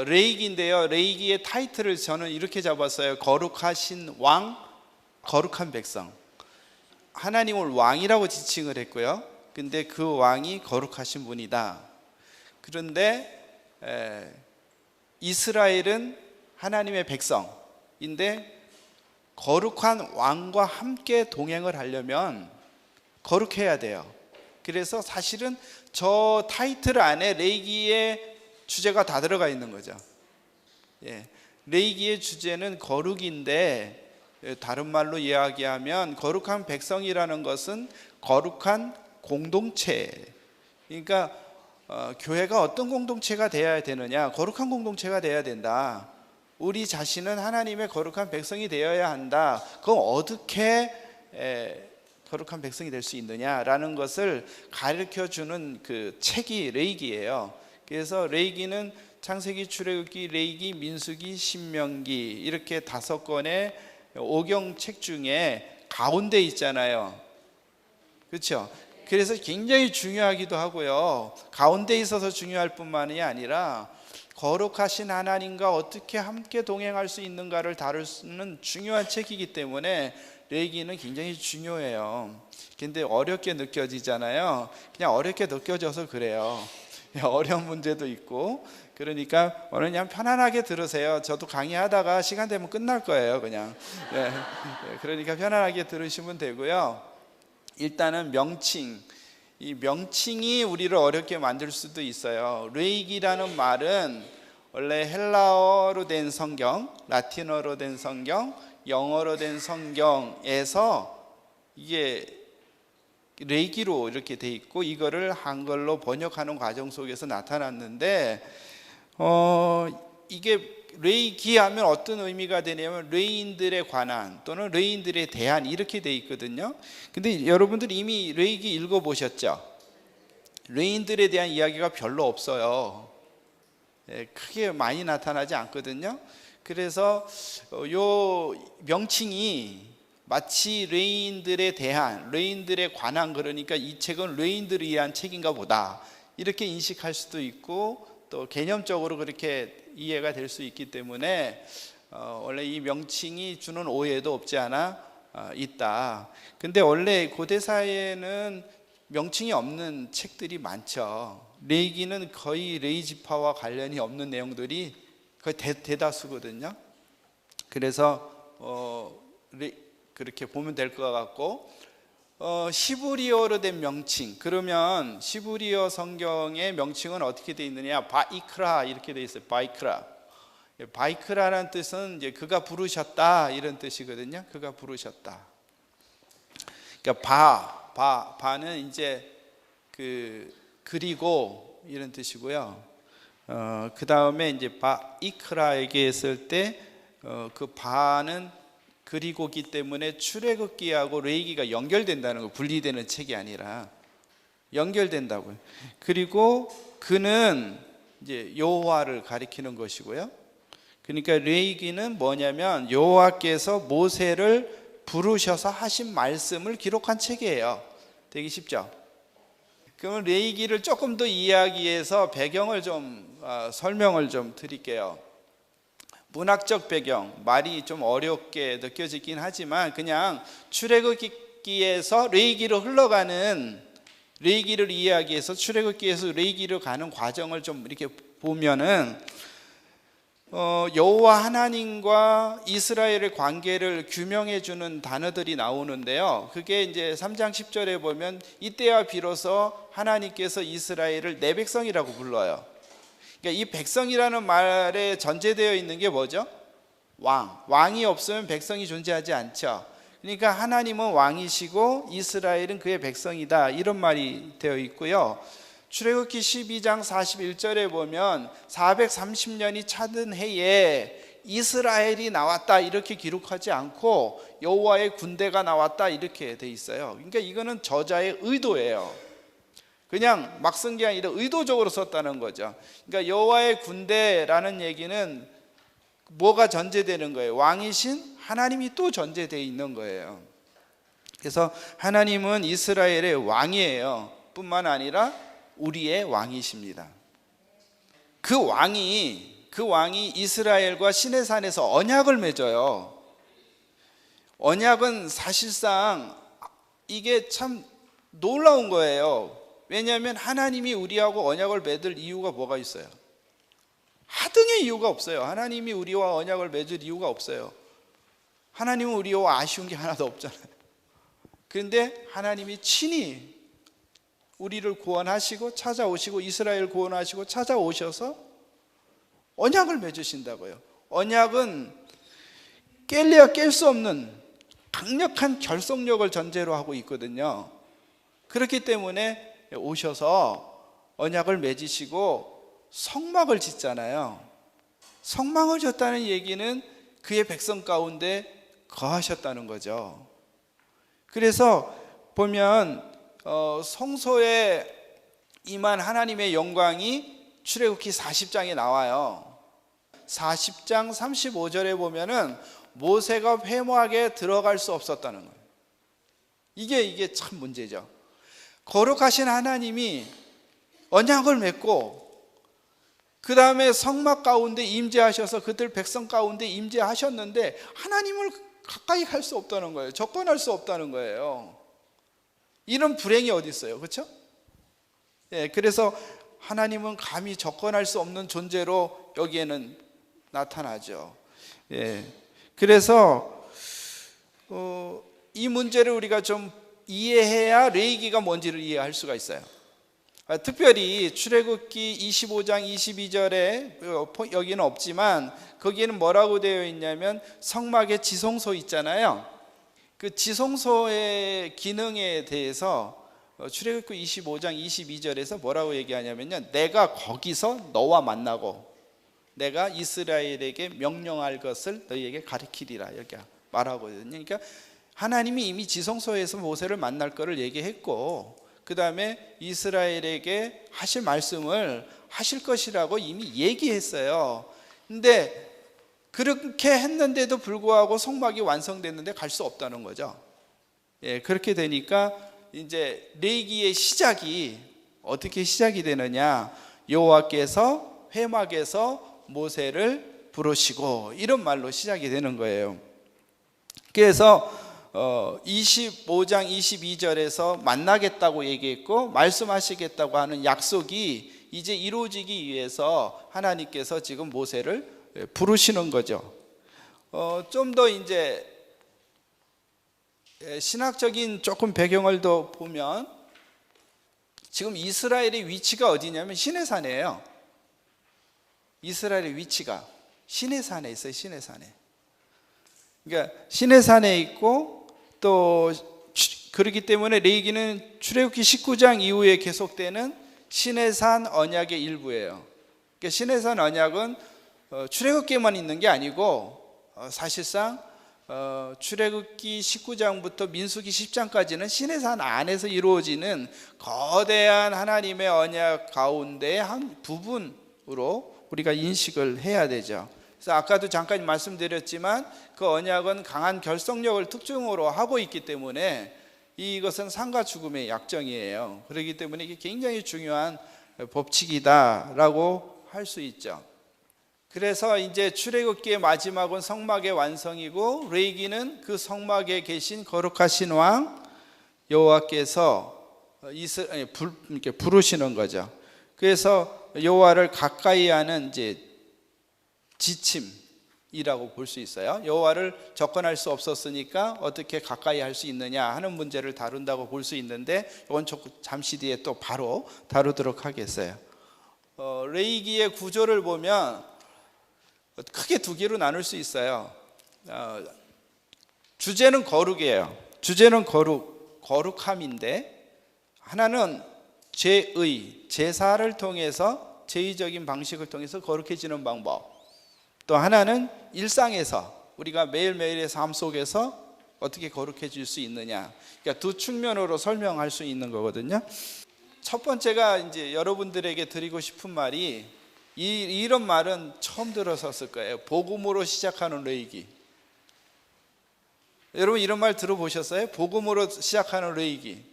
레이기인데요. 레이기의 타이틀을 저는 이렇게 잡았어요. 거룩하신 왕, 거룩한 백성. 하나님을 왕이라고 지칭을 했고요. 근데 그 왕이 거룩하신 분이다. 그런데 이스라엘은 하나님의 백성인데 거룩한 왕과 함께 동행을 하려면 거룩해야 돼요. 그래서 사실은 저 타이틀 안에 레이기의 주제가 다 들어가 있는 거죠. 레이기의 주제는 거룩인데 다른 말로 이야기하면 거룩한 백성이라는 것은 거룩한 공동체. 그러니까 교회가 어떤 공동체가 되어야 되느냐? 거룩한 공동체가 되어야 된다. 우리 자신은 하나님의 거룩한 백성이 되어야 한다. 그럼 어떻게 거룩한 백성이 될 수 있느냐라는 것을 가르쳐주는 그 책이 레이기예요. 그래서 레이기는 창세기, 출애굽기, 레이기, 민수기, 신명기 이렇게 5권의 오경책 중에 가운데 있잖아요. 그렇죠? 그래서 굉장히 중요하기도 하고요. 가운데 있어서 중요할 뿐만이 아니라 거룩하신 하나님과 어떻게 함께 동행할 수 있는가를 다루는 중요한 책이기 때문에 레이기는 굉장히 중요해요. 근데 어렵게 느껴지잖아요. 그냥 어렵게 느껴져서 그래요. 어려운 문제도 있고. 그러니까 오늘 그냥 편안하게 들으세요. 저도 강의하다가 시간 되면 끝날 거예요, 그냥. 그러니까 편안하게 들으시면 되고요. 일단은 명칭. 이 명칭이 우리를 어렵게 만들 수도 있어요. 레이기라는 말은 원래 헬라어로 된 성경, 라틴어로 된 성경, 영어로 된 성경에서 이게 레이기로 이렇게 돼 있고 이거를 한글로 번역하는 과정 속에서 나타났는데 이게 레이기 하면 어떤 의미가 되냐면 레인들에 관한 또는 레인들에 대한 이렇게 돼 있거든요. 근데 여러분들 이미 레이기 읽어보셨죠? 레인들에 대한 이야기가 별로 없어요. 크게 많이 나타나지 않거든요. 그래서 요 명칭이 마치 레인들에 대한, 레인들에 관한, 그러니까 이 책은 레인들을 위한 책인가 보다 이렇게 인식할 수도 있고 또 개념적으로 그렇게 이해가 될 수 있기 때문에 원래 이 명칭이 주는 오해도 없지 않아 있다. 근데 원래 고대 사회에는 명칭이 없는 책들이 많죠. 레이기는 거의 레위 지파와 관련이 없는 내용들이 거의 대다수거든요. 그래서 그렇게 보면 될 것 같고 시브리어로 된 명칭, 그러면 시브리어 성경의 명칭은 어떻게 되어 있느냐? 바이크라 이렇게 되어 있어요. 바이크라. 바이크라라는 뜻은 이제 그가 부르셨다 이런 뜻이거든요. 그가 부르셨다. 그러니까 바는 이제 그리고 이런 뜻이고요. 그 다음에 이제 바이크라에게 했을 때 그 바는 그리고기 때문에 출애굽기하고 레위기가 연결된다는 거, 분리되는 책이 아니라 연결된다고요. 그리고 그는 이제 여호와를 가리키는 것이고요. 그러니까 레위기는 뭐냐면 여호와께서 모세를 부르셔서 하신 말씀을 기록한 책이에요. 되게 쉽죠? 그러면 레위기를 조금 더 이해하기 위해서 배경을 좀 설명을 좀 드릴게요. 문학적 배경, 말이 좀 어렵게 느껴지긴 하지만 그냥 출애굽기에서 레위기로 흘러가는, 레위기를 이해하기 위해서 출애굽기에서 레위기로 가는 과정을 좀 이렇게 보면은 여호와 하나님과 이스라엘의 관계를 규명해 주는 단어들이 나오는데요. 그게 이제 3장 10절에 보면 이때야 비로소 하나님께서 이스라엘을 내 백성이라고 불러요. 그러니까 이 백성이라는 말에 전제되어 있는 게 뭐죠? 왕이 없으면 백성이 존재하지 않죠. 그러니까 하나님은 왕이시고 이스라엘은 그의 백성이다 이런 말이 되어 있고요. 출애굽기 12장 41절에 보면 430년이 차던 해에 이스라엘이 나왔다 이렇게 기록하지 않고 여호와의 군대가 나왔다 이렇게 돼 있어요. 그러니까 이거는 저자의 의도예요. 그냥 막 쓴 게 아니라 의도적으로 썼다는 거죠. 그러니까 여호와의 군대라는 얘기는 뭐가 전제되는 거예요? 왕이신 하나님이 또 전제되어 있는 거예요. 그래서 하나님은 이스라엘의 왕이에요. 뿐만 아니라 우리의 왕이십니다. 그 왕이 그 왕이 이스라엘과 시내산에서 언약을 맺어요. 언약은 사실상 이게 참 놀라운 거예요. 왜냐하면 하나님이 우리하고 언약을 맺을 이유가 뭐가 있어요? 하등의 이유가 없어요. 하나님이 우리와 언약을 맺을 이유가 없어요. 하나님은 우리와 아쉬운 게 하나도 없잖아요. 그런데 하나님이 친히 우리를 구원하시고 찾아오시고 이스라엘 구원하시고 찾아오셔서 언약을 맺으신다고요. 언약은 깰래야 깰 수 없는 강력한 결속력을 전제로 하고 있거든요. 그렇기 때문에 오셔서 언약을 맺으시고 성막을 짓잖아요. 성막을 짓다는 얘기는 그의 백성 가운데 거하셨다는 거죠. 그래서 보면 성소에 임한 하나님의 영광이 출애굽기 40장에 나와요. 40장 35절에 보면은 모세가 회막에 들어갈 수 없었다는 거예요. 이게 참 문제죠. 거룩하신 하나님이 언약을 맺고 그 다음에 성막 가운데 임재하셔서 그들 백성 가운데 임재하셨는데 하나님을 가까이 할 수 없다는 거예요. 접근할 수 없다는 거예요. 이런 불행이 어디 있어요, 그렇죠? 그래서 하나님은 감히 접근할 수 없는 존재로 여기에는 나타나죠. 그래서 이 문제를 우리가 좀 이해해야 레위기가 뭔지를 이해할 수가 있어요. 특별히 출애굽기 25장 22절에 여기는 없지만 거기에는 뭐라고 되어 있냐면 성막의 지성소 있잖아요. 그 지성소의 기능에 대해서 출애굽기 25장 22절에서 뭐라고 얘기하냐면요, 내가 거기서 너와 만나고 내가 이스라엘에게 명령할 것을 너희에게 가르치리라 이렇게 말하거든요. 그러니까 하나님이 이미 지성소에서 모세를 만날 것을 얘기했고 그 다음에 이스라엘에게 하실 말씀을 하실 것이라고 이미 얘기했어요. 근데 그렇게 했는데도 불구하고 성막이 완성됐는데 갈 수 없다는 거죠. 그렇게 되니까 이제 레위기의 시작이 어떻게 시작이 되느냐, 여호와께서 회막에서 모세를 부르시고 이런 말로 시작이 되는 거예요. 그래서 25장 22절에서 만나겠다고 얘기했고 말씀하시겠다고 하는 약속이 이제 이루어지기 위해서 하나님께서 지금 모세를 부르시는 거죠. 좀 더 이제 신학적인 조금 배경을 더 보면 지금 이스라엘의 위치가 어디냐면 시내산이에요. 이스라엘의 위치가 시내산에 있어요. 시내산에. 그러니까 시내산에 있고 또 그렇기 때문에 레위기는 출애굽기 19장 이후에 계속되는 시내산 언약의 일부예요. 그러니까 시내산 언약은 출애굽기에만 있는 게 아니고 사실상 출애굽기 19장부터 민수기 10장까지는 시내산 안에서 이루어지는 거대한 하나님의 언약 가운데 한 부분으로 우리가 인식을 해야 되죠. 그래서 아까도 잠깐 말씀드렸지만 그 언약은 강한 결속력을 특징으로 하고 있기 때문에 이것은 삶과 죽음의 약정이에요. 그렇기 때문에 이게 굉장히 중요한 법칙이다라고 할 수 있죠. 그래서 이제 출애굽기의 마지막은 성막의 완성이고 레위기는 그 성막에 계신 거룩하신 왕 여호와께서 이렇게 부르시는 거죠. 그래서 여호와를 가까이 하는 이제 지침이라고 볼 수 있어요. 여호와를 접근할 수 없었으니까 어떻게 가까이 할 수 있느냐 하는 문제를 다룬다고 볼 수 있는데 이건 잠시 뒤에 또 바로 다루도록 하겠어요. 레위기의 구조를 보면 크게 두 개로 나눌 수 있어요. 주제는 거룩이에요. 주제는 거룩함인데 하나는 제사를 통해서 제의적인 방식을 통해서 거룩해지는 방법, 또 하나는 일상에서 우리가 매일매일의 삶 속에서 어떻게 거룩해질 수 있느냐. 그러니까 두 측면으로 설명할 수 있는 거거든요. 첫 번째가 이제 여러분들에게 드리고 싶은 말이 이런 말은 처음 들었을 거예요. 복음으로 시작하는 레위기. 여러분 이런 말 들어보셨어요? 복음으로 시작하는 레위기.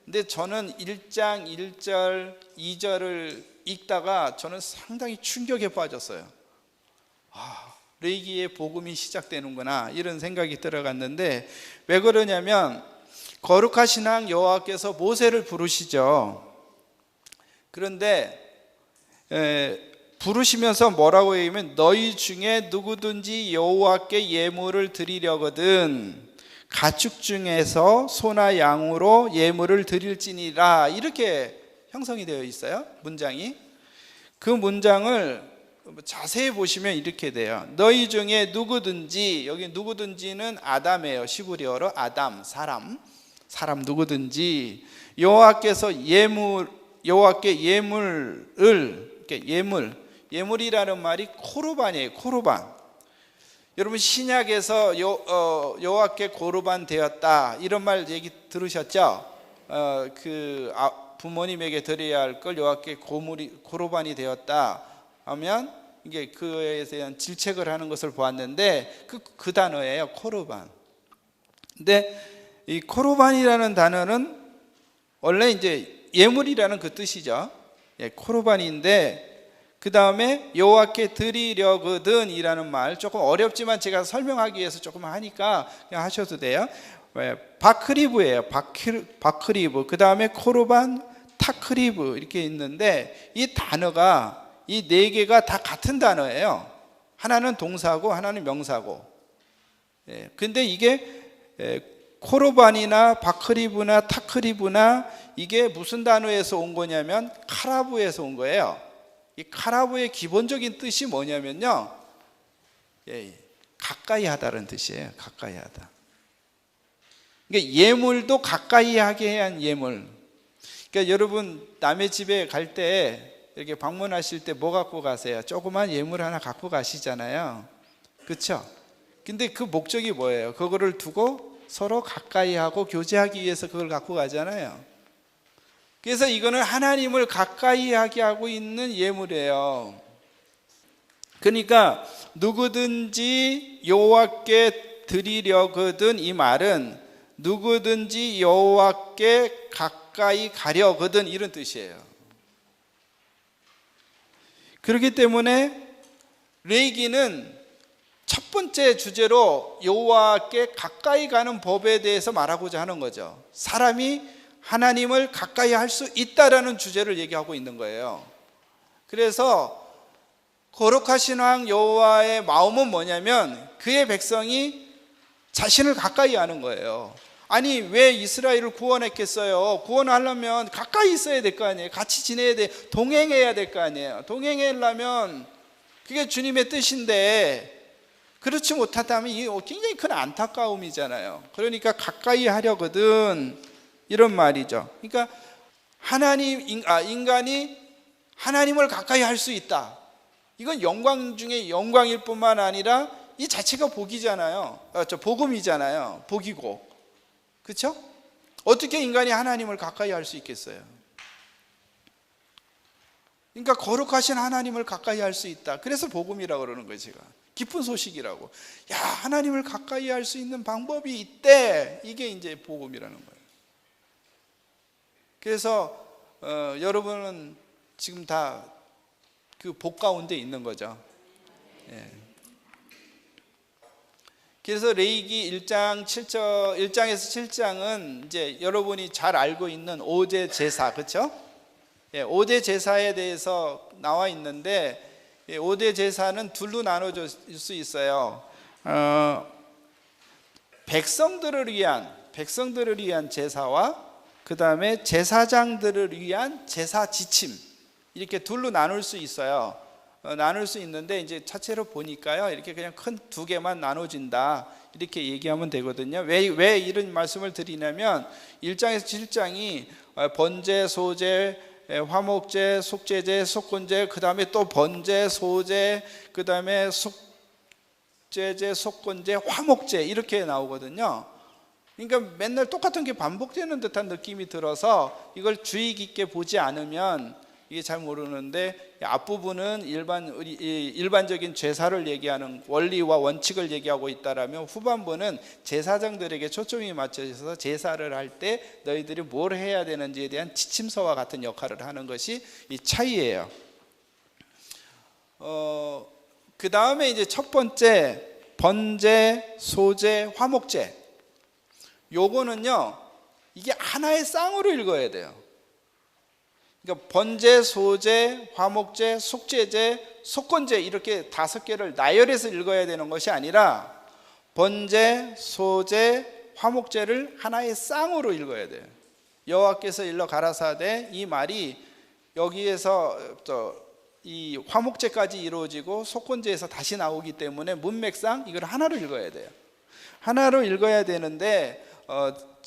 근데 저는 1장 1절 2절을 읽다가 저는 상당히 충격에 빠졌어요. 레위기의 복음이 시작되는구나 이런 생각이 들어갔는데, 왜 그러냐면 거룩하신 왕 여호와께서 모세를 부르시죠. 그런데 부르시면서 뭐라고 얘기하면, 너희 중에 누구든지 여호와께 예물을 드리려거든 가축 중에서 소나 양으로 예물을 드릴지니라, 이렇게 형성이 되어 있어요, 문장이. 그 문장을 자세히 보시면 이렇게 돼요. 너희 중에 누구든지, 여기 누구든지는 아담이에요. 시브리어로 아담, 사람 누구든지 여호와께 예물을, 예물이라는 말이 코르반이에요. 코르반. 여러분 신약에서 여호와께 고르반 되었다 이런 말 얘기 들으셨죠? 부모님에게 드려야 할 걸 여호와께 고르반이 되었다 하면 이게 그에 대한 질책을 하는 것을 보았는데, 그 단어예요, 코르반. 근데 이 코르반이라는 단어는 원래 이제 예물이라는 그 뜻이죠. 코르반인데, 그 다음에 여호와께 드리려거든 이라는 말, 조금 어렵지만 제가 설명하기 위해서 조금 하니까 그냥 하셔도 돼요. 바크리브예요. 바크리브. 그 다음에 코르반, 타크리브 이렇게 있는데, 이 단어가 이 네 개가 다 같은 단어예요. 하나는 동사고 하나는 명사고. 근데 이게 코르반이나 바크리브나 타크리브나 이게 무슨 단어에서 온 거냐면 카라브에서 온 거예요. 이 카라브의 기본적인 뜻이 뭐냐면요, 가까이 하다는 뜻이에요. 가까이 하다. 그러니까 예물도 가까이 하게 한 예물. 그러니까 여러분 남의 집에 갈 때 이렇게 방문하실 때 뭐 갖고 가세요? 조그만 예물 하나 갖고 가시잖아요. 그렇죠? 근데 그 목적이 뭐예요? 그거를 두고 서로 가까이 하고 교제하기 위해서 그걸 갖고 가잖아요. 그래서 이거는 하나님을 가까이 하게 하고 있는 예물이에요. 그러니까 누구든지 여호와께 드리려거든, 이 말은 누구든지 여호와께 가까이 가려거든 이런 뜻이에요. 그렇기 때문에 레위기는 첫 번째 주제로 여호와께 가까이 가는 법에 대해서 말하고자 하는 거죠. 사람이 하나님을 가까이 할 수 있다라는 주제를 얘기하고 있는 거예요. 그래서 거룩하신 왕 여호와의 마음은 뭐냐면 그의 백성이 자신을 가까이 하는 거예요. 아니 왜 이스라엘을 구원했겠어요? 구원하려면 가까이 있어야 될 거 아니에요. 같이 지내야 돼. 동행해야 될 거 아니에요. 동행하려면 그게 주님의 뜻인데 그렇지 못하다면 이게 굉장히 큰 안타까움이잖아요. 그러니까 가까이 하려거든 이런 말이죠. 그러니까 인간이 하나님을 가까이 할 수 있다. 이건 영광 중에 영광일 뿐만 아니라 이 자체가 복이잖아요. 복음이잖아요. 복이고. 그렇죠? 어떻게 인간이 하나님을 가까이 할 수 있겠어요? 그러니까 거룩하신 하나님을 가까이 할 수 있다. 그래서 복음이라고 그러는 거예요. 제가 기쁜 소식이라고. 야, 하나님을 가까이 할 수 있는 방법이 있대. 이게 이제 복음이라는 거예요. 그래서 여러분은 지금 다 그 복 가운데 있는 거죠. 예. 그래서 레위기 1장에서 7장은 이제 여러분이 잘 알고 있는 5대 제사, 그렇죠? 예, 5대 제사에 대해서 나와 있는데 5대 제사는 둘로 나눠질 수 있어요. 백성들을 위한 제사와 그 다음에 제사장들을 위한 제사 지침, 이렇게 둘로 나눌 수 있어요. 나눌 수 있는데 이제 차체로 보니까요, 이렇게 그냥 큰 두 개만 나눠진다 이렇게 얘기하면 되거든요. 왜 이런 말씀을 드리냐면 1장에서 7장이 번제, 소제, 화목제, 속죄제, 속건제, 그 다음에 또 번제, 소제, 그 다음에 속죄제, 속건제, 화목제 이렇게 나오거든요. 그러니까 맨날 똑같은 게 반복되는 듯한 느낌이 들어서 이걸 주의 깊게 보지 않으면 이게 잘 모르는데, 앞부분은 일반적인 제사를 얘기하는 원리와 원칙을 얘기하고 있다라면 후반부는 제사장들에게 초점이 맞춰져서 제사를 할 때 너희들이 뭘 해야 되는지에 대한 지침서와 같은 역할을 하는 것이 이 차이예요. 그 다음에 이제 첫 번째 번제, 소제, 화목제. 요거는요, 이게 하나의 쌍으로 읽어야 돼요. 그러니까 번제, 소제, 화목제, 속제제, 속건제 이렇게 5개를 나열해서 읽어야 되는 것이 아니라 번제, 소제, 화목제를 하나의 쌍으로 읽어야 돼요. 여호와께서 일러 가라사대, 이 말이 여기에서 이 화목제까지 이루어지고 속건제에서 다시 나오기 때문에 문맥상 이걸 하나로 읽어야 돼요. 하나로 읽어야 되는데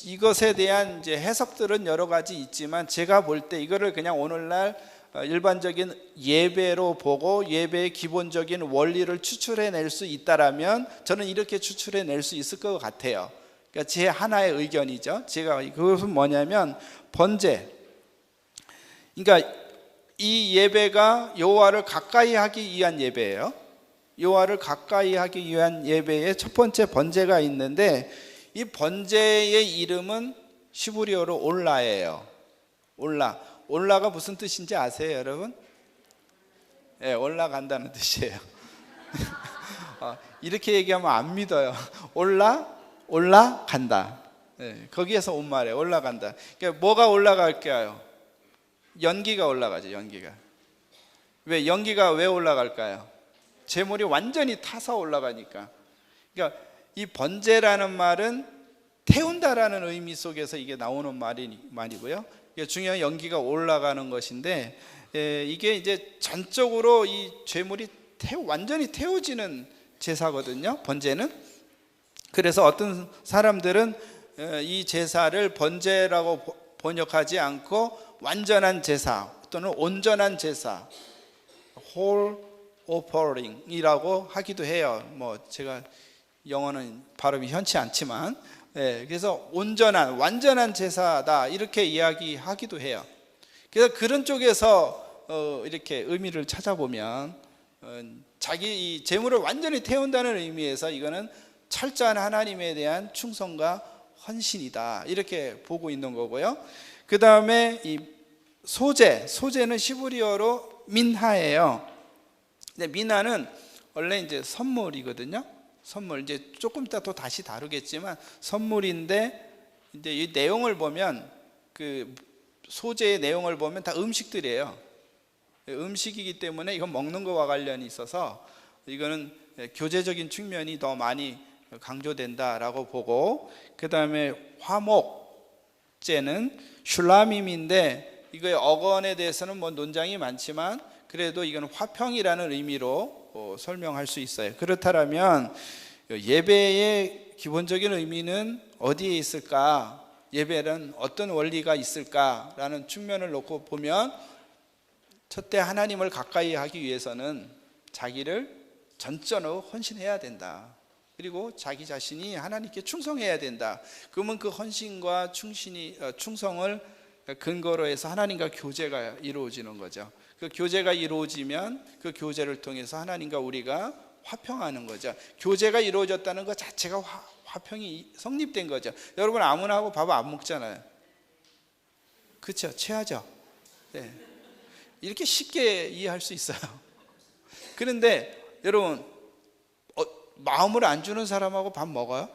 이것에 대한 이제 해석들은 여러 가지 있지만 제가 볼 때 이거를 그냥 오늘날 일반적인 예배로 보고 예배의 기본적인 원리를 추출해낼 수 있다라면 저는 이렇게 추출해낼 수 있을 것 같아요. 그러니까 제 하나의 의견이죠. 제가 그것은 뭐냐면 번제. 그러니까 이 예배가 여호와를 가까이 하기 위한 예배예요. 여호와를 가까이 하기 위한 예배의 첫 번째 번제가 있는데 이 번제의 이름은 시브리어로 올라예요. 올라가 무슨 뜻인지 아세요, 여러분? 네, 올라간다는 뜻이에요. 이렇게 얘기하면 안 믿어요. 올라간다. 네, 거기에서 온 말이에요. 올라간다. 그러니까 뭐가 올라갈까요? 연기가 올라가죠. 연기가. 연기가 왜 올라갈까요? 제물이 완전히 타서 올라가니까. 그러니까 이 번제라는 말은 태운다라는 의미 속에서 이게 나오는 말이고요. 중요한 연기가 올라가는 것인데 이게 이제 전적으로 이 제물이 완전히 태워지는 제사거든요. 번제는. 그래서 어떤 사람들은 이 제사를 번제라고 번역하지 않고 완전한 제사 또는 온전한 제사, whole offering이라고 하기도 해요. 뭐 제가 영어는 발음이 현치 않지만, 그래서 완전한 제사다 이렇게 이야기하기도 해요. 그래서 그런 쪽에서 이렇게 의미를 찾아보면 자기 이 제물을 완전히 태운다는 의미에서 이거는 철저한 하나님에 대한 충성과 헌신이다 이렇게 보고 있는 거고요. 그 다음에 이 소제는 시브리어로 민하예요. 근데 민하는 원래 이제 선물이거든요. 선물 이제 조금 이따 또 다시 다루겠지만 선물인데 이제 이 내용을 보면 그 소제의 내용을 보면 다 음식들이에요. 음식이기 때문에 이건 먹는 거와 관련이 있어서 이거는 교제적인 측면이 더 많이 강조된다라고 보고, 그 다음에 화목제는 슐라밈인데 이거의 어건에 대해서는 뭐 논쟁이 많지만 그래도 이건 화평이라는 의미로 설명할 수 있어요. 그렇다면 예배의 기본적인 의미는 어디에 있을까? 예배는 어떤 원리가 있을까라는 측면을 놓고 보면 첫째 하나님을 가까이 하기 위해서는 자기를 전적으로 헌신해야 된다. 그리고 자기 자신이 하나님께 충성해야 된다. 그러면 그 헌신과 충성을 근거로 해서 하나님과 교제가 이루어지는 거죠. 그 교제가 이루어지면 그 교제를 통해서 하나님과 우리가 화평하는 거죠. 교제가 이루어졌다는 것 자체가 화평이 성립된 거죠. 여러분 아무나 하고 밥 안 먹잖아요. 그렇죠? 체하죠. 네. 이렇게 쉽게 이해할 수 있어요. 그런데 여러분 마음을 안 주는 사람하고 밥 먹어요?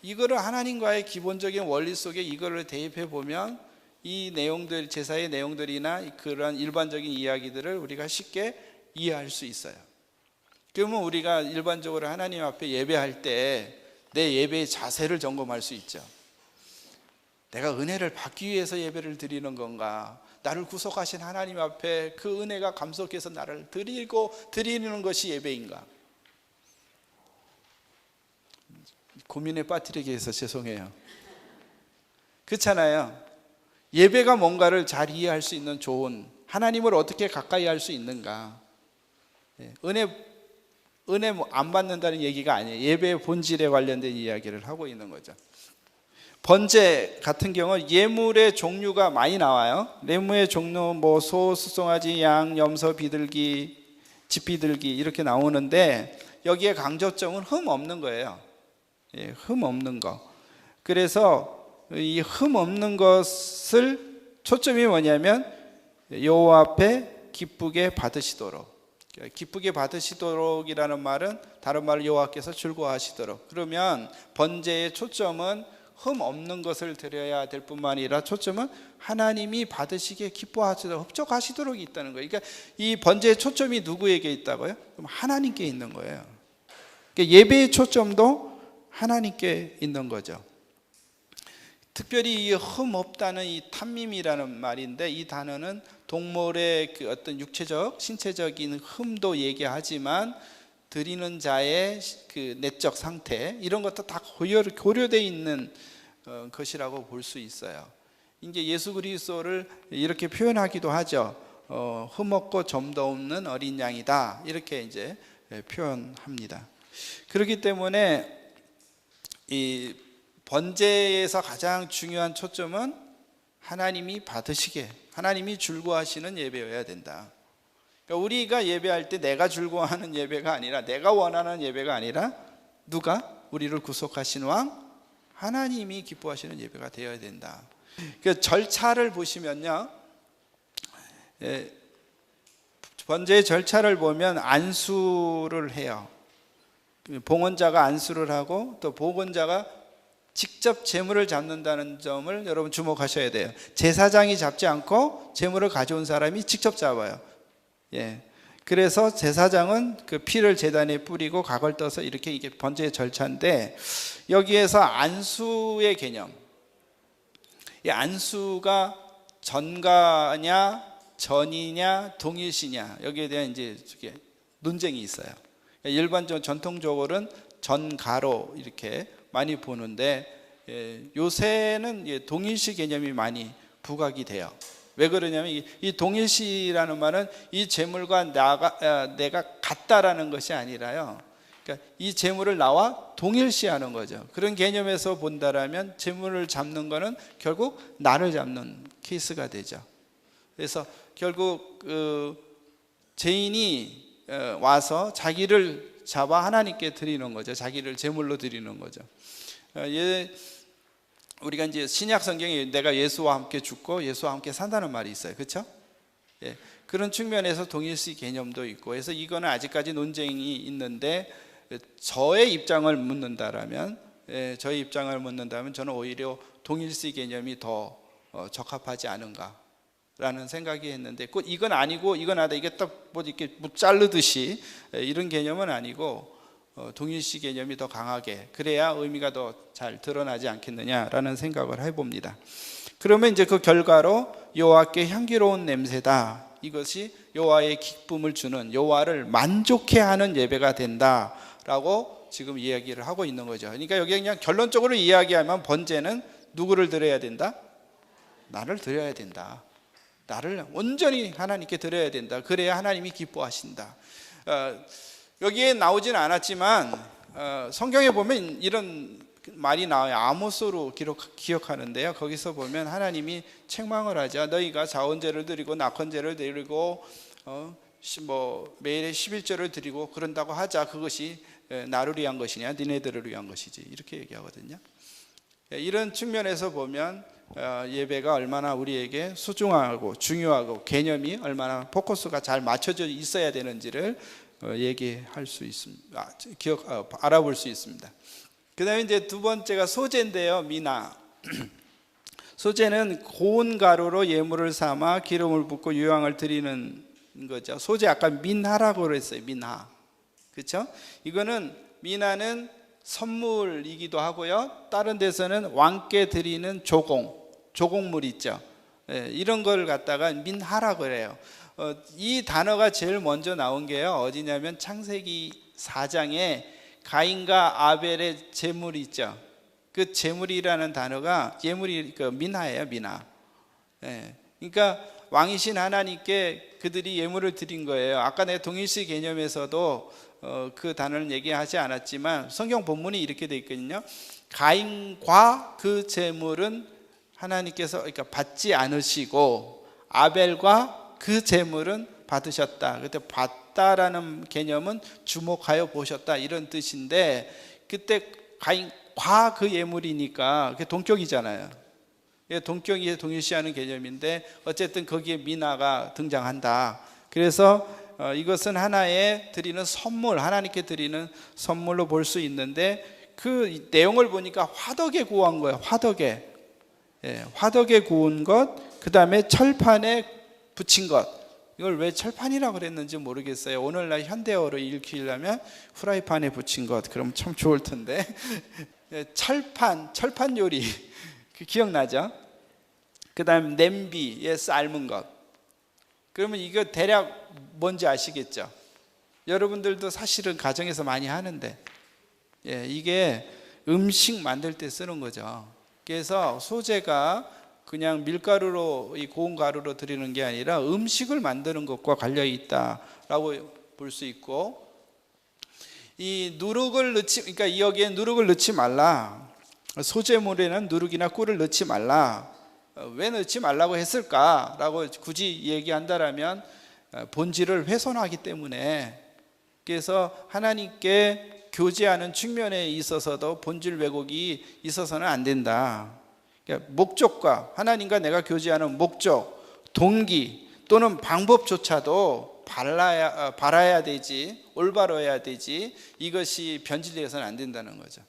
이거를 하나님과의 기본적인 원리 속에 이거를 대입해 보면 이 내용들, 제사의 내용들이나 그런 일반적인 이야기들을 우리가 쉽게 이해할 수 있어요. 그러면 우리가 일반적으로 하나님 앞에 예배할 때 내 예배의 자세를 점검할 수 있죠. 내가 은혜를 받기 위해서 예배를 드리는 건가? 나를 구속하신 하나님 앞에 그 은혜가 감속해서 나를 드리는 것이 예배인가? 고민에 빠뜨리게 해서 죄송해요. 그렇잖아요. 예배가 뭔가를 잘 이해할 수 있는 좋은, 하나님을 어떻게 가까이 할 수 있는가? 은혜 안 받는다는 얘기가 아니에요. 예배의 본질에 관련된 이야기를 하고 있는 거죠. 번제 같은 경우 예물의 종류가 많이 나와요. 예물의 종류 뭐 소, 수송아지, 양, 염소, 비둘기, 집비둘기 이렇게 나오는데 여기에 강조점은 흠 없는 거예요. 흠 없는 거. 그래서 이 흠 없는 것을 초점이 뭐냐면 여호와 앞에 기쁘게 받으시도록. 기쁘게 받으시도록이라는 말은 다른 말로 여호와께서 즐거워하시도록. 그러면 번제의 초점은 흠 없는 것을 드려야 될 뿐만 아니라 초점은 하나님이 받으시기에 기뻐하시도록, 흡족하시도록 있다는 거예요. 그러니까 이 번제의 초점이 누구에게 있다고요? 그럼 하나님께 있는 거예요. 그러니까 예배의 초점도 하나님께 있는 거죠. 특별히 이 흠 없다는 이 탐밈이라는 말인데, 이 단어는 동물의 그 어떤 육체적, 신체적인 흠도 얘기하지만 드리는 자의 그 내적 상태, 이런 것도 다 고려되어 있는 것이라고 볼 수 있어요. 이제 예수 그리스도를 이렇게 표현하기도 하죠. 흠없고 점도 없는 어린 양이다, 이렇게 이제 표현합니다. 그렇기 때문에 이 번제에서 가장 중요한 초점은 하나님이 받으시게, 하나님이 즐거워하시는 예배여야 된다. 그러니까 우리가 예배할 때 내가 즐거워하는 예배가 아니라, 내가 원하는 예배가 아니라, 누가? 우리를 구속하신 왕 하나님이 기뻐하시는 예배가 되어야 된다. 그 절차를 보시면요, 번제의 절차를 보면 안수를 해요. 봉헌자가 안수를 하고 또 봉헌자가 직접 제물을 잡는다는 점을 여러분 주목하셔야 돼요. 제사장이 잡지 않고 제물을 가져온 사람이 직접 잡아요. 그래서 제사장은 그 피를 제단에 뿌리고 각을 떠서 이렇게, 이게 번제의 절차인데, 여기에서 안수의 개념, 이 안수가 전가냐 전이냐 동일시냐, 여기에 대한 이제 논쟁이 있어요. 일반적으로 전통적으로는 전가로 이렇게 많이 보는데, 요새는 동일시 개념이 많이 부각이 돼요. 왜 그러냐면 이 동일시라는 말은 이 재물과 내가 같다라는 것이 아니라요, 그러니까 이 재물을 나와 동일시하는 거죠. 그런 개념에서 본다라면 재물을 잡는 거는 결국 나를 잡는 케이스가 되죠. 그래서 결국 죄인이 와서 자기를 잡아 하나님께 드리는 거죠. 자기를 제물로 드리는 거죠. 우리가 이제 신약 성경에 내가 예수와 함께 죽고 예수와 함께 산다는 말이 있어요. 그렇죠? 그런 측면에서 동일시 개념도 있고, 그래서 이거는 아직까지 논쟁이 있는데, 저의 입장을 묻는다면 저는 오히려 동일시 개념이 더 적합하지 않은가라는 생각이 했는데, 꼭 이건 아니고 이건 아니다, 이게 딱 뭐 이렇게 자르듯이 이런 개념은 아니고, 동일시 개념이 더 강하게, 그래야 의미가 더 잘 드러나지 않겠느냐라는 생각을 해봅니다. 그러면 이제 그 결과로 여호와께 향기로운 냄새다, 이것이 여호와의 기쁨을 주는, 여호와를 만족해 하는 예배가 된다라고 지금 이야기를 하고 있는 거죠. 그러니까 여기 그냥 결론적으로 이야기하면 번제는 누구를 드려야 된다? 나를 드려야 된다. 나를 온전히 하나님께 드려야 된다. 그래야 하나님이 기뻐하신다. 여기에 나오진 않았지만 성경에 보면 이런 말이 나와요. 아모스로 기억하는데요, 거기서 보면 하나님이 책망을 하죠. 너희가 자원제를 드리고 낙헌제를 드리고 매일의 11절을 드리고 그런다고 하자. 그것이 나를 위한 것이냐 니네들을 위한 것이지, 이렇게 얘기하거든요. 이런 측면에서 보면 예배가 얼마나 우리에게 소중하고 중요하고 개념이 얼마나 포커스가 잘 맞춰져 있어야 되는지를 얘기할 수 있습니다. 알아볼 수 있습니다. 그 다음에 이제 두 번째가 소제인데요, 미나. 소제는 고운 가루로 예물을 삼아 기름을 붓고 유향을 드리는 거죠. 소제 아까 민하라고 그랬어요. 민하, 그렇죠? 이거는 미나는 선물이기도 하고요, 다른 데서는 왕께 드리는 조공물 있죠. 이런 걸 갖다가 민하라고 그래요. 이 단어가 제일 먼저 나온 게요, 어디냐면 창세기 4장에 가인과 아벨의 제물이 있죠. 그 제물이라는 단어가 예물이 민하예요, 민하. 그러니까 왕이신 하나님께 그들이 예물을 드린 거예요. 아까 내 동일시 개념에서도 그 단어는 얘기하지 않았지만 성경 본문이 이렇게 되어 있거든요. 가인과 그 제물은 하나님께서 그러니까 받지 않으시고 아벨과 그 제물은 받으셨다. 그때 받다라는 개념은 주목하여 보셨다, 이런 뜻인데, 그때 가인과 그 예물이니까 그게 동격이잖아요. 동격이 동일시하는 개념인데 어쨌든 거기에 미나가 등장한다. 그래서 이것은 하나의 드리는 선물, 하나님께 드리는 선물로 볼 수 있는데 그 내용을 보니까 화덕에 구운 거예요. 화덕에. 화덕에 구운 것, 그 다음에 철판에 붙인 것. 이걸 왜 철판이라고 그랬는지 모르겠어요. 오늘날 현대어로 읽히려면 후라이팬에 붙인 것, 그럼 참 좋을 텐데. 철판 요리. 기억나죠? 그 다음 냄비에 삶은 것. 그러면 이거 대략 뭔지 아시겠죠? 여러분들도 사실은 가정에서 많이 하는데, 이게 음식 만들 때 쓰는 거죠. 그래서 소재가 그냥 밀가루로, 이 고운 가루로 드리는 게 아니라 음식을 만드는 것과 관련이 있다라고 볼 수 있고, 이 누룩을 그러니까 여기에 누룩을 넣지 말라. 소재물에는 누룩이나 꿀을 넣지 말라. 왜 넣지 말라고 했을까라고 굳이 얘기한다라면 본질을 훼손하기 때문에, 그래서 하나님께 교제하는 측면에 있어서도 본질 왜곡이 있어서는 안 된다. 그러니까 목적과, 하나님과 내가 교제하는 목적, 동기 또는 방법조차도 바라야 되지, 올바로해야 되지, 이것이 변질되어서는 안 된다는 거죠.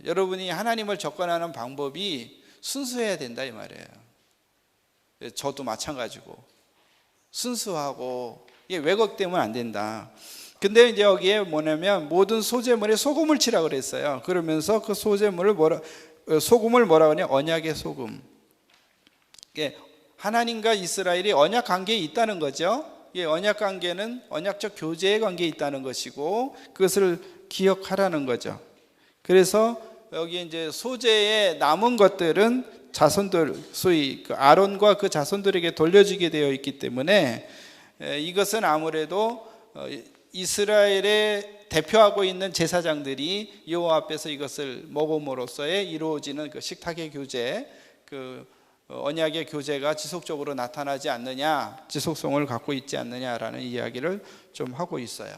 여러분이 하나님을 접근하는 방법이 순수해야 된다 이 말이에요. 저도 마찬가지고 순수하고, 이게 왜곡되면 안 된다. 근데 이제 여기에 뭐냐면 모든 소재물에 소금을 치라 그랬어요. 그러면서 그 소재물을 소금을 뭐라 그러냐? 언약의 소금. 하나님과 이스라엘이 언약 관계에 있다는 거죠. 언약 관계는 언약적 교제의 관계에 있다는 것이고, 그것을 기억하라는 거죠. 그래서 여기 이제 소재에 남은 것들은 자손들, 소위 그 아론과 그 자손들에게 돌려지게 되어 있기 때문에, 이것은 아무래도 이스라엘의 대표하고 있는 제사장들이 여호와 앞에서 이것을 먹음으로써의 이루어지는 그 식탁의 교제, 그 언약의 교제가 지속적으로 나타나지 않느냐, 지속성을 갖고 있지 않느냐라는 이야기를 좀 하고 있어요.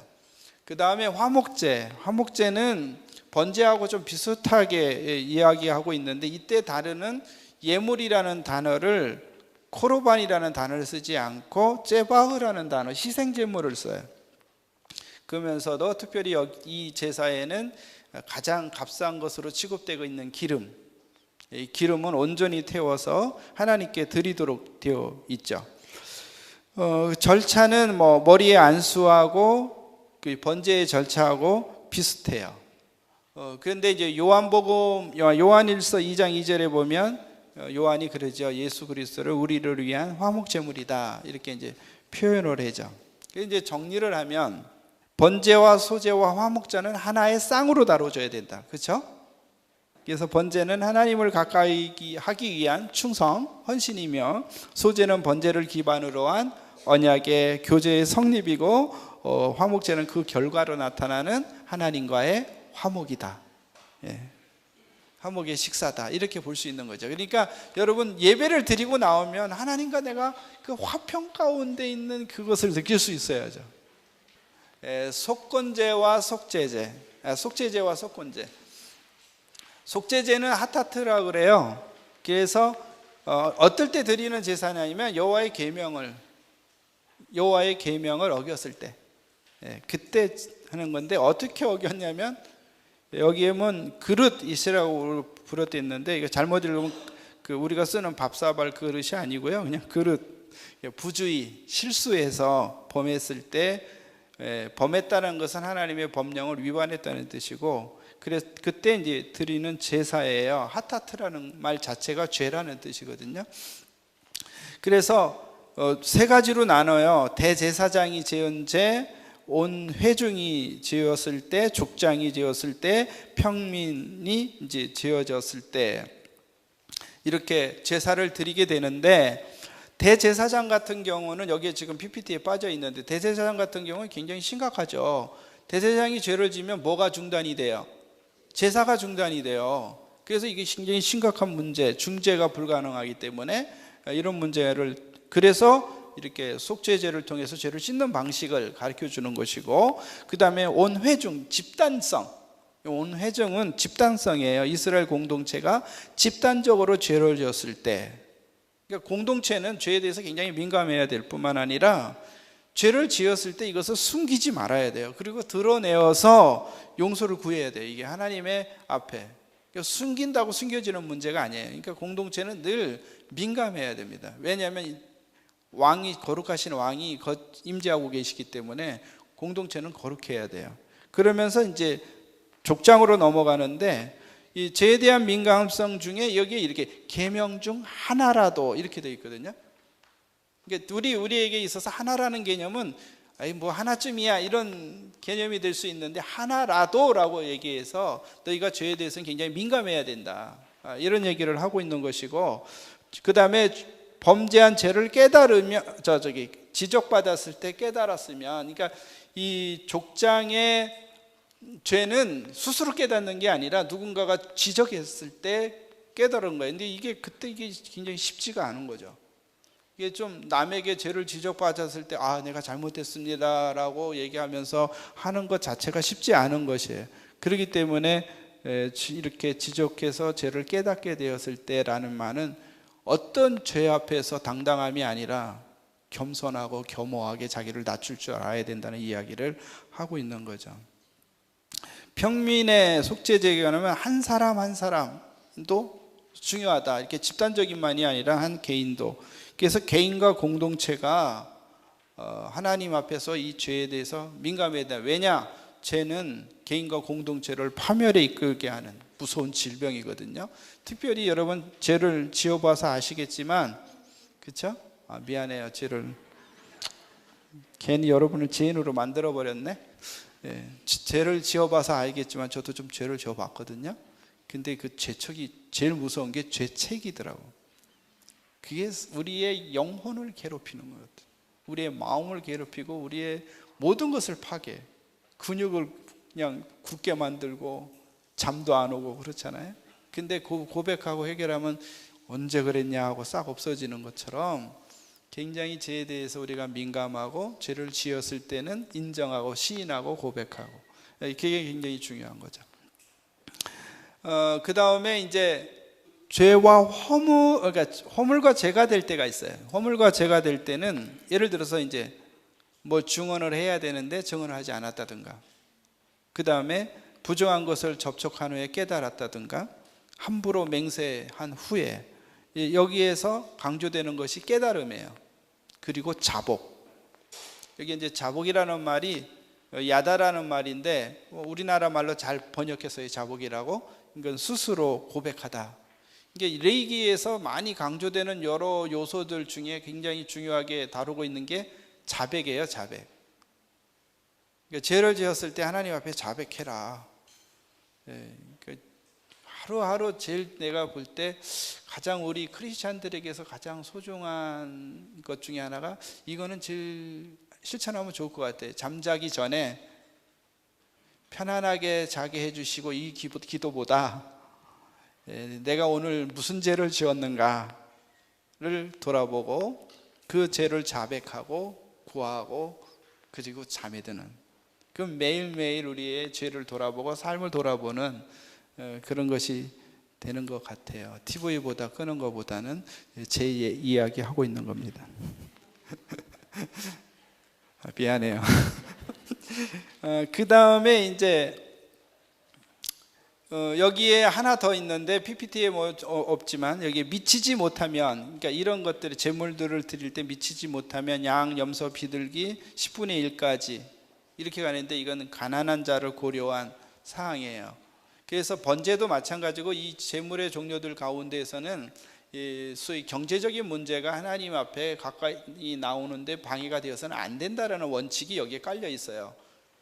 그 다음에 화목제는 번제하고 좀 비슷하게 이야기하고 있는데, 이때 다루는 예물이라는 단어를, 코르반이라는 단어를 쓰지 않고 제바흐라는 단어, 희생제물을 써요. 그러면서도 특별히 이 제사에는 가장 값싼 것으로 취급되고 있는 기름, 이 기름은 온전히 태워서 하나님께 드리도록 되어 있죠. 절차는 머리에 안수하고 그 번제의 절차하고 비슷해요. 그런데 이제 요한일서 2장 2절에 보면 요한이 그러죠. 예수 그리스도를 우리를 위한 화목제물이다, 이렇게 이제 표현을 하죠. 이제 정리를 하면 번제와 소제와 화목제는 하나의 쌍으로 다뤄져야 된다. 그렇죠? 그래서 번제는 하나님을 가까이 하기 위한 충성, 헌신이며, 소제는 번제를 기반으로 한 언약의 교제의 성립이고, 화목제는 그 결과로 나타나는 하나님과의 화목이다. 화목의 식사다, 이렇게 볼 수 있는 거죠. 그러니까 여러분, 예배를 드리고 나오면 하나님과 내가 그 화평 가운데 있는 그것을 느낄 수 있어야죠. 속건제와 속제제, 속제제와 속건제. 속제제는 하타트라고 그래요. 그래서 어떨 때 드리는 제사냐면 여호와의 계명을 어겼을 때, 그때 하는 건데, 어떻게 어겼냐면 여기에 보면 그릇이시라고 부르되어 있는데, 이거 잘못 읽으면 우리가 쓰는 밥사발 그릇이 아니고요, 그냥 그릇. 부주의, 실수해서 범했을 때, 범했다는 것은 하나님의 법령을 위반했다는 뜻이고, 그래서 그때 이제 드리는 제사예요. 하타트라는 말 자체가 죄라는 뜻이거든요. 그래서 세 가지로 나눠요. 대제사장이 지은 죄, 온 회중이 지었을 때, 족장이 지었을 때, 평민이 이제 지어졌을 때, 이렇게 제사를 드리게 되는데, 대제사장 같은 경우는 여기에 지금 PPT에 빠져 있는데, 대제사장 같은 경우는 굉장히 심각하죠. 대제사장이 죄를 지면 뭐가 중단이 돼요? 제사가 중단이 돼요. 그래서 이게 굉장히 심각한 문제, 중재가 불가능하기 때문에 이런 문제를, 그래서 이렇게 속죄제를 통해서 죄를 씻는 방식을 가르쳐 주는 것이고, 그 다음에 온회중, 집단성. 온회중은 집단성이에요. 이스라엘 공동체가 집단적으로 죄를 지었을 때, 그러니까 공동체는 죄에 대해서 굉장히 민감해야 될 뿐만 아니라 죄를 지었을 때 이것을 숨기지 말아야 돼요. 그리고 드러내어서 용서를 구해야 돼요. 이게 하나님의 앞에. 숨긴다고 숨겨지는 문제가 아니에요. 그러니까 공동체는 늘 민감해야 됩니다. 왜냐하면 왕이, 거룩하신 왕이 임재하고 계시기 때문에 공동체는 거룩해야 돼요. 그러면서 이제 족장으로 넘어가는데, 이 죄에 대한 민감성 중에 여기에 이렇게 계명 중 하나라도 이렇게 되어 있거든요. 그러니까 우리에게 있어서 하나라는 개념은 뭐 하나쯤이야 이런 개념이 될 수 있는데, 하나라도라고 얘기해서 너희가 죄에 대해서는 굉장히 민감해야 된다, 이런 얘기를 하고 있는 것이고, 그 다음에 범죄한 죄를 깨달으면, 지적받았을 때 깨달았으면, 그러니까 이 족장의 죄는 스스로 깨닫는 게 아니라 누군가가 지적했을 때 깨달은 거예요. 근데 이게 굉장히 쉽지가 않은 거죠. 이게 좀 남에게 죄를 지적받았을 때 내가 잘못했습니다라고 얘기하면서 하는 것 자체가 쉽지 않은 것이에요. 그렇기 때문에 이렇게 지적해서 죄를 깨닫게 되었을 때라는 말은 어떤 죄 앞에서 당당함이 아니라 겸손하고 겸허하게 자기를 낮출 줄 알아야 된다는 이야기를 하고 있는 거죠. 평민의 속죄 제기하면 한 사람 한 사람도 중요하다. 이렇게 집단적인만이 아니라 한 개인도. 그래서 개인과 공동체가 하나님 앞에서 이 죄에 대해서 민감해야 된다. 왜냐? 죄는 개인과 공동체를 파멸에 이끌게 하는 무서운 질병이거든요. 특별히 여러분 죄를 지어봐서 아시겠지만, 그렇죠? 미안해요. 괜히 여러분을 죄인으로 만들어 버렸네. 죄를 지어봐서 알겠지만 저도 좀 죄를 지어봤거든요. 근데 그 죄책이 제일 무서운 게 죄책이더라고. 그게 우리의 영혼을 괴롭히는 것 같아요. 우리의 마음을 괴롭히고 우리의 모든 것을 파괴, 근육을 그냥 굳게 만들고 잠도 안 오고 그렇잖아요. 근데 고백하고 해결하면 언제 그랬냐 하고 싹 없어지는 것처럼, 굉장히 죄에 대해서 우리가 민감하고 죄를 지었을 때는 인정하고 시인하고 고백하고, 그게 굉장히 중요한 거죠. 그 다음에 이제 죄와 그러니까 허물과 죄가 될 때가 있어요. 허물과 죄가 될 때는 예를 들어서 이제 뭐 증언을 해야 되는데 증언을 하지 않았다든가, 그 다음에 부정한 것을 접촉한 후에 깨달았다든가, 함부로 맹세한 후에, 여기에서 강조되는 것이 깨달음이에요. 그리고 자복. 여기 이제 자복이라는 말이 야다라는 말인데, 우리나라 말로 잘 번역해서 자복이라고, 이건 스스로 고백하다. 이게 레이기에서 많이 강조되는 여러 요소들 중에 굉장히 중요하게 다루고 있는 게 자백이에요. 자백. 그러니까 죄를 지었을 때 하나님 앞에 자백해라. 하루하루 제일 내가 볼 때 가장 우리 크리스찬들에게서 가장 소중한 것 중에 하나가, 이거는 제일 실천하면 좋을 것 같아요. 잠자기 전에 편안하게 자게 해주시고, 이 기도보다 내가 오늘 무슨 죄를 지었는가를 돌아보고 그 죄를 자백하고 구하고 그리고 잠에 드는, 그럼 매일매일 우리의 죄를 돌아보고 삶을 돌아보는 그런 것이 되는 것 같아요. TV보다 끄는 것보다는 제 이야기 하고 있는 겁니다. 미안해요. 그 다음에 이제 여기에 하나 더 있는데 PPT에 뭐 없지만, 여기에 미치지 못하면, 그러니까 이런 것들이 제물들을 드릴 때 미치지 못하면 양, 염소, 비둘기 10분의 1까지 이렇게 가는데, 이거는 가난한 자를 고려한 사항이에요. 그래서 번제도 마찬가지고, 이 제물의 종류들 가운데에서는 소위 경제적인 문제가 하나님 앞에 가까이 나오는데 방해가 되어서는 안 된다라는 원칙이 여기에 깔려 있어요.